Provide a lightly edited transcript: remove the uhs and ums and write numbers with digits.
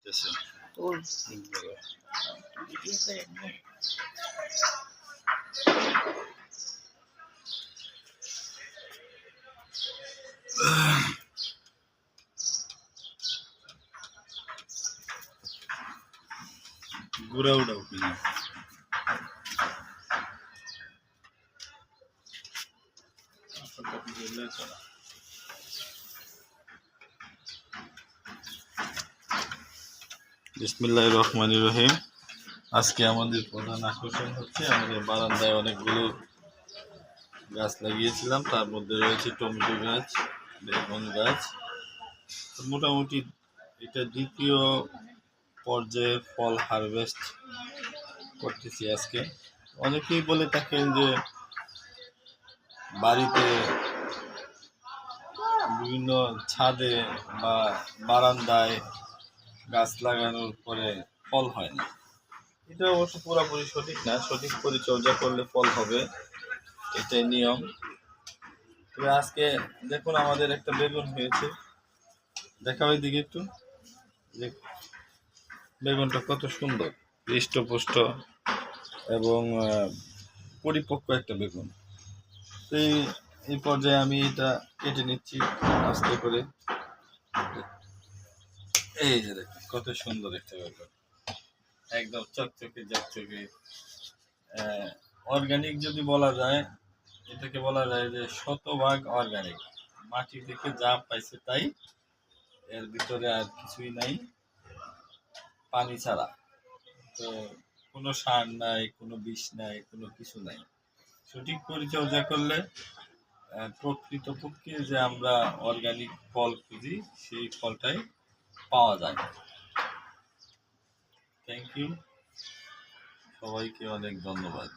Yes, sir. তোর Gura udah punya. Apa tapi jelas lah. বিসমিল্লাহিররহমানিররহিম। আজকে আমাদের প্রধান আকর্ষণ হচ্ছে আমাদের বারান্দায় অনেকগুলো গাছ লাগিয়েছিলাম, তার মধ্যে রয়েছে টমেটো গাছ, বেগুন গাছ। মোটামুটি এটা দ্বিতীয় পর্যায়ে ফল হারভেস্ট করতেছি আজকে। অনেকেই বলে থাকেন যে বাড়িতে বিভিন্ন ছাদে বা বারান্দায় গাছ লাগানোর পরে ফল হয় না। এটা অবশ্য পুরোপুরি সঠিক না, সঠিক পরিচর্যা করলে ফল হবে, এটাই নিয়ম। তবে আজকে দেখুন আমাদের একটা বেগুন হয়েছে, দেখা ওই দিকে একটু, বেগুনটা কত সুন্দর, হৃষ্টপুষ্ট এবং পরিপক্ক একটা বেগুন। তো এই পর্যায়ে আমি এটা কেটে নিচ্ছি আস্তে করে। এই যে দেখুন কত সুন্দর একটা বেগুন, একদম চকচকে ঝকচকে। অর্গানিক যদি বলা যায়, এটাকে বলা যায় যে শতভাগ অর্গানিক। মাটি থেকে যা পাইছে তাই, এর ভিতরে আর কিছুই নাই, পানি ছাড়া। তো কোনো সার নাই, কোনো বিষ নাই, কোনো কিছু নাই। সঠিক পরিচর্যা করলে প্রকৃতপক্ষে যে আমরা অর্গানিক ফল খুঁজি সেই ফলটাই পাওয়া যায়। থ্যাংক ইউ, সবাইকে অনেক ধন্যবাদ।